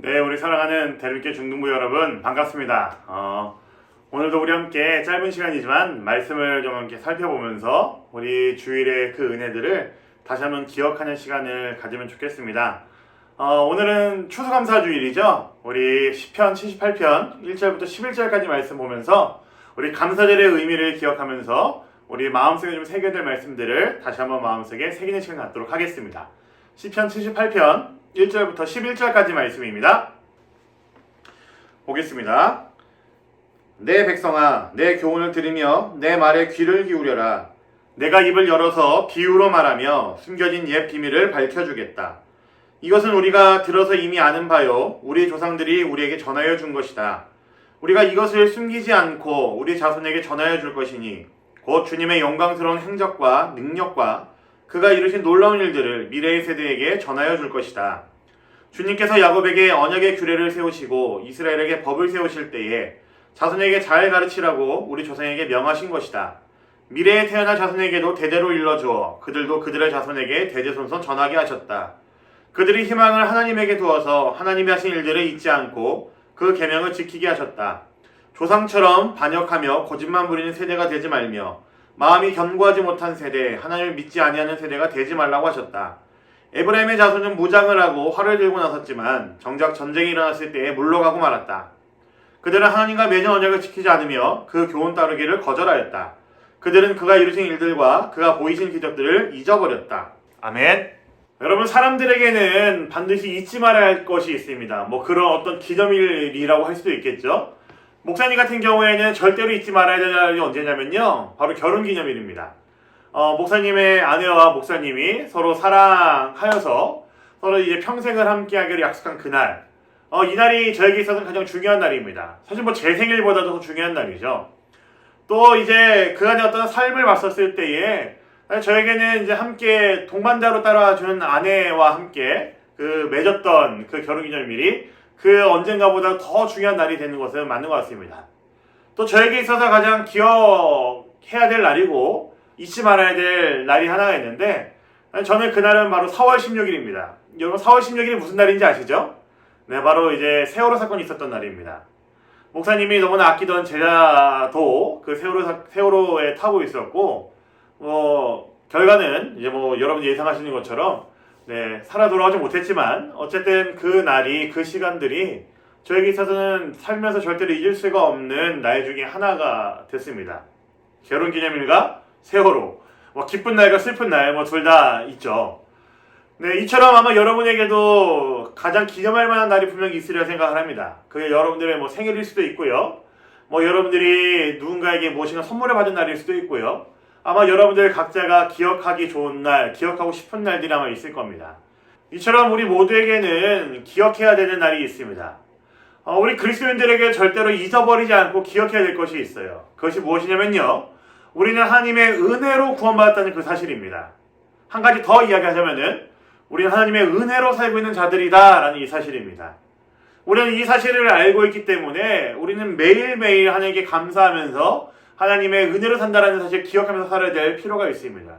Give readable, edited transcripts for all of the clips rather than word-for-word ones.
네, 우리 사랑하는 대륙계 중등부 여러분 반갑습니다. 오늘도 우리 함께 짧은 시간이지만 말씀을 좀 함께 살펴보면서 우리 주일의 그 은혜들을 다시 한번 기억하는 시간을 가지면 좋겠습니다. 오늘은 추수감사주일이죠. 우리 시편 78편 1절부터 11절까지 말씀 보면서 우리 감사절의 의미를 기억하면서 우리 마음속에 좀 새겨야 될 말씀들을 다시 한번 마음속에 새기는 시간 갖도록 하겠습니다. 시편 78편 1절부터 11절까지 말씀입니다. 보겠습니다. 내 백성아, 내 교훈을 들으며 내 말에 귀를 기울여라. 내가 입을 열어서 비유로 말하며 숨겨진 옛 비밀을 밝혀주겠다. 이것은 우리가 들어서 이미 아는 바요, 우리 조상들이 우리에게 전하여 준 것이다. 우리가 이것을 숨기지 않고 우리 자손에게 전하여 줄 것이니 곧 주님의 영광스러운 행적과 능력과 그가 이루신 놀라운 일들을 미래의 세대에게 전하여 줄 것이다. 주님께서 야곱에게 언약의 규례를 세우시고 이스라엘에게 법을 세우실 때에 자손에게 잘 가르치라고 우리 조상에게 명하신 것이다. 미래에 태어날 자손에게도 대대로 일러주어 그들도 그들의 자손에게 대대손손 전하게 하셨다. 그들이 희망을 하나님에게 두어서 하나님이 하신 일들을 잊지 않고 그 계명을 지키게 하셨다. 조상처럼 반역하며 거짓말 부리는 세대가 되지 말며 마음이 견고하지 못한 세대, 하나님을 믿지 아니하는 세대가 되지 말라고 하셨다. 에브라임의 자손은 무장을 하고 활을 들고 나섰지만 정작 전쟁이 일어났을 때에 물러가고 말았다. 그들은 하나님과 맺은 언약을 지키지 않으며 그 교훈 따르기를 거절하였다. 그들은 그가 이루신 일들과 그가 보이신 기적들을 잊어버렸다. 아멘. 여러분, 사람들에게는 반드시 잊지 말아야 할 것이 있습니다. 그런 어떤 기념일이라고 할 수도 있겠죠. 목사님 같은 경우에는 절대로 잊지 말아야 될 날이 언제냐면요, 바로 결혼기념일입니다. 목사님의 아내와 목사님이 서로 사랑하여서 서로 이제 평생을 함께하기로 약속한 그날, 이 날이 저에게 있어서는 가장 중요한 날입니다. 사실 제 생일보다도 더 중요한 날이죠. 또 이제 그 안에 어떤 삶을 봤었을 때에 저에게는 이제 함께 동반자로 따라주는 아내와 함께 그 맺었던 그 결혼기념일이 그 언젠가보다 더 중요한 날이 되는 것은 맞는 것 같습니다. 또 저에게 있어서 가장 기억해야 될 날이고 잊지 말아야 될 날이 하나가 있는데, 저는 그날은 바로 4월 16일입니다. 여러분, 4월 16일이 무슨 날인지 아시죠? 네, 바로 이제 세월호 사건이 있었던 날입니다. 목사님이 너무나 아끼던 제자도 그 세월호에 타고 있었고, 결과는 이제 여러분 예상하시는 것처럼 살아 돌아오지 못했지만 어쨌든 그 날이, 그 시간들이 저에게 있어서는 살면서 절대로 잊을 수가 없는 날 중에 하나가 됐습니다. 결혼기념일과 세월호, 기쁜 날과 슬픈 날 둘 다 있죠. 네, 이처럼 아마 여러분에게도 가장 기념할 만한 날이 분명히 있으리라 생각을 합니다. 그게 여러분들의 생일일 수도 있고요, 여러분들이 누군가에게 무엇인가 선물을 받은 날일 수도 있고요, 아마 여러분들 각자가 기억하기 좋은 날, 기억하고 싶은 날들이 아마 있을 겁니다. 이처럼 우리 모두에게는 기억해야 되는 날이 있습니다. 우리 그리스도인들에게 절대로 잊어버리지 않고 기억해야 될 것이 있어요. 그것이 무엇이냐면요, 우리는 하나님의 은혜로 구원받았다는 그 사실입니다. 한 가지 더 이야기하자면은 우리는 하나님의 은혜로 살고 있는 자들이다 라는 이 사실입니다. 우리는 이 사실을 알고 있기 때문에 우리는 매일매일 하나님께 감사하면서 하나님의 은혜로 산다라는 사실을 기억하면서 살아야 될 필요가 있습니다.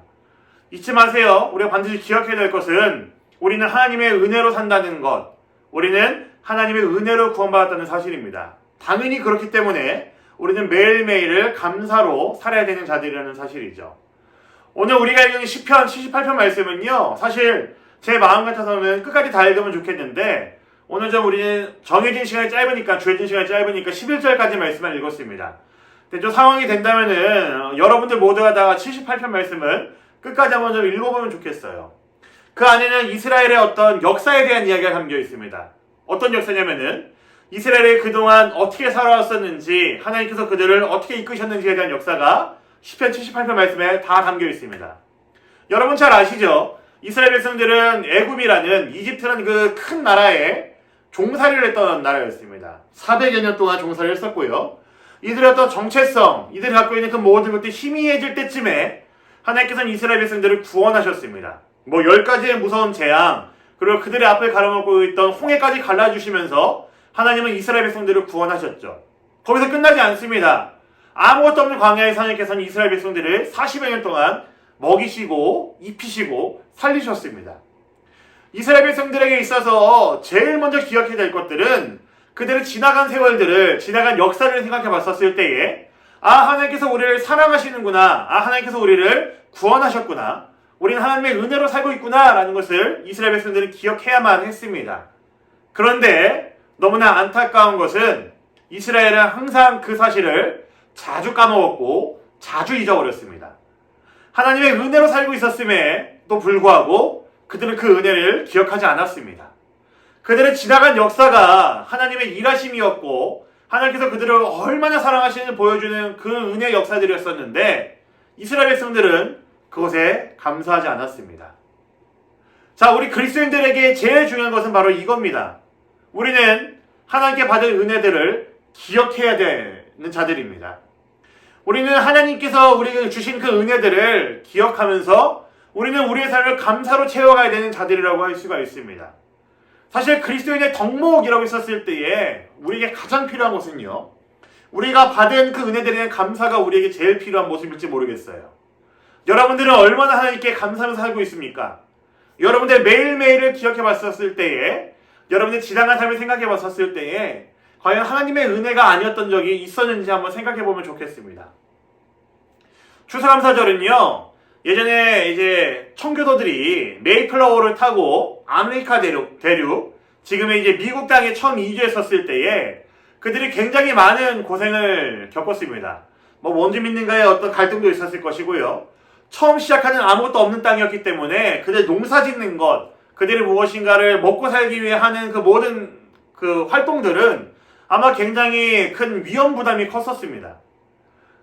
잊지 마세요. 우리가 반드시 기억해야 될 것은 우리는 하나님의 은혜로 산다는 것, 우리는 하나님의 은혜로 구원받았다는 사실입니다. 당연히 그렇기 때문에 우리는 매일매일을 감사로 살아야 되는 자들이라는 사실이죠. 오늘 우리가 읽은 시편 78편 말씀은요, 사실 제 마음 같아서는 끝까지 다 읽으면 좋겠는데 오늘 우리는 정해진 시간이 짧으니까, 주어진 시간이 짧으니까 11절까지 말씀만 읽었습니다. 근데 좀 상황이 된다면은 여러분들 모두가 다 78편 말씀을 끝까지 한번 좀 읽어보면 좋겠어요. 그 안에는 이스라엘의 어떤 역사에 대한 이야기가 담겨 있습니다. 어떤 역사냐면은 이스라엘이 그동안 어떻게 살아왔었는지, 하나님께서 그들을 어떻게 이끄셨는지에 대한 역사가 시편 78편 말씀에 다 담겨 있습니다. 여러분 잘 아시죠? 이스라엘 백성들은 애굽이라는, 이집트라는 그 큰 나라에 종살이를 했던 나라였습니다. 400여 년 동안 종살이를 했었고요. 이들의 어떤 정체성, 이들이 갖고 있는 그 모든 것들이 희미해질 때쯤에 하나님께서는 이스라엘 백성들을 구원하셨습니다. 10가지의 무서운 재앙, 그리고 그들의 앞을 가로막고 있던 홍해까지 갈라주시면서 하나님은 이스라엘 백성들을 구원하셨죠. 거기서 끝나지 않습니다. 아무것도 없는 광야에서 하나님께서는 이스라엘 백성들을 40여 년 동안 먹이시고 입히시고 살리셨습니다. 이스라엘 백성들에게 있어서 제일 먼저 기억해야 될 것들은 그들의 지나간 세월들을, 지나간 역사를 생각해 봤었을 때에 하나님께서 우리를 사랑하시는구나, 하나님께서 우리를 구원하셨구나, 우리는 하나님의 은혜로 살고 있구나 라는 것을 이스라엘 백성들은 기억해야만 했습니다. 그런데 너무나 안타까운 것은 이스라엘은 항상 그 사실을 자주 까먹었고 자주 잊어버렸습니다. 하나님의 은혜로 살고 있었음에도 불구하고 그들은 그 은혜를 기억하지 않았습니다. 그들은 지나간 역사가 하나님의 일하심이었고 하나님께서 그들을 얼마나 사랑하시는지 보여주는 그 은혜의 역사들이었었는데 이스라엘 백성들은 그것에 감사하지 않았습니다. 자, 우리 그리스도인들에게 제일 중요한 것은 바로 이겁니다. 우리는 하나님께 받은 은혜들을 기억해야 되는 자들입니다. 우리는 하나님께서 우리에게 주신 그 은혜들을 기억하면서 우리는 우리의 삶을 감사로 채워가야 되는 자들이라고 할 수가 있습니다. 사실 그리스도인의 덕목이라고 있었을 때에 우리에게 가장 필요한 것은요, 우리가 받은 그 은혜들에 대한 감사가 우리에게 제일 필요한 모습일지 모르겠어요. 여러분들은 얼마나 하나님께 감사하면서 살고 있습니까? 여러분들 매일매일을 기억해 봤었을 때에, 여러분들 지나간 삶을 생각해 봤었을 때에 과연 하나님의 은혜가 아니었던 적이 있었는지 한번 생각해 보면 좋겠습니다. 추수감사절은요, 예전에 이제 청교도들이 메이플라워를 타고 아메리카 대륙, 지금의 이제 미국 땅에 처음 이주했었을 때에 그들이 굉장히 많은 고생을 겪었습니다. 원주민들과의 어떤 갈등도 있었을 것이고요. 처음 시작하는 아무것도 없는 땅이었기 때문에 그들 농사 짓는 것, 그들이 무엇인가를 먹고 살기 위해 하는 그 모든 그 활동들은 아마 굉장히 큰 위험 부담이 컸었습니다.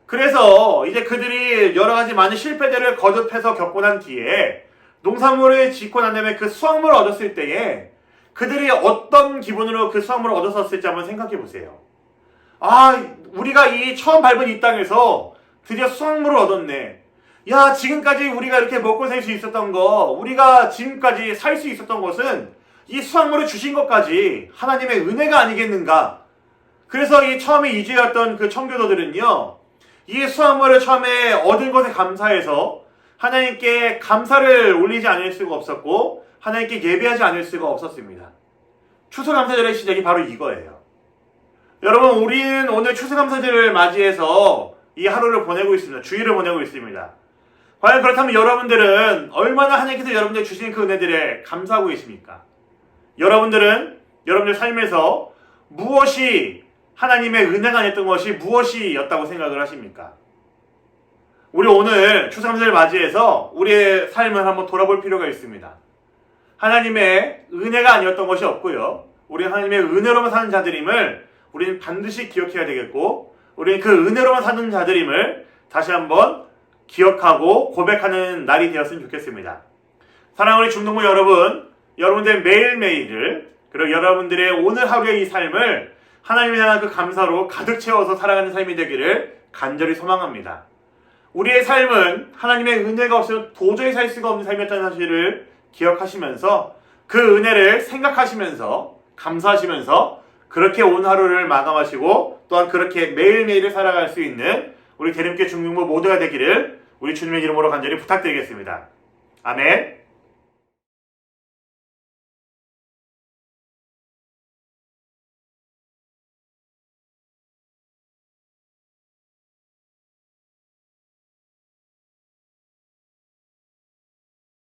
그래서 이제 그들이 여러 가지 많은 실패들을 거듭해서 겪고 난 뒤에 농산물을 짓고 난 다음에 그 수확물을 얻었을 때에 그들이 어떤 기분으로 그 수확물을 얻었었을지 한번 생각해 보세요. 우리가 이 처음 밟은 이 땅에서 드디어 수확물을 얻었네. 야, 지금까지 우리가 이렇게 먹고 살 수 있었던 거, 우리가 지금까지 살 수 있었던 것은 이 수확물을 주신 것까지 하나님의 은혜가 아니겠는가. 그래서 이 처음에 이주했던 그 청교도들은요, 이 수확물을 처음에 얻은 것에 감사해서 하나님께 감사를 올리지 않을 수가 없었고 하나님께 예배하지 않을 수가 없었습니다. 추수감사절의 시작이 바로 이거예요. 여러분, 우리는 오늘 추수감사절을 맞이해서 이 하루를 보내고 있습니다. 주일을 보내고 있습니다. 과연 그렇다면 여러분들은 얼마나 하나님께서 여러분들 주신 그 은혜들에 감사하고 계십니까? 여러분들은 여러분들 삶에서 무엇이 하나님의 은혜가 아니었던 것이 무엇이었다고 생각을 하십니까? 우리 오늘 추수감사절을 맞이해서 우리의 삶을 한번 돌아볼 필요가 있습니다. 하나님의 은혜가 아니었던 것이 없고요. 우리 하나님의 은혜로만 사는 자들임을 우리는 반드시 기억해야 되겠고, 우리는 그 은혜로만 사는 자들임을 다시 한번 기억하고 고백하는 날이 되었으면 좋겠습니다. 사랑하는 중동부 여러분, 여러분들 매일매일을, 그리고 여러분들의 오늘 하루의 이 삶을 하나님에 대한 그 감사로 가득 채워서 살아가는 삶이 되기를 간절히 소망합니다. 우리의 삶은 하나님의 은혜가 없으면 도저히 살 수가 없는 삶이었다는 사실을 기억하시면서 그 은혜를 생각하시면서 감사하시면서 그렇게 온 하루를 마감하시고 또한 그렇게 매일매일을 살아갈 수 있는 우리 대림교회 중동부 모두가 되기를 우리 주님의 이름으로 간절히 부탁드리겠습니다. 아멘.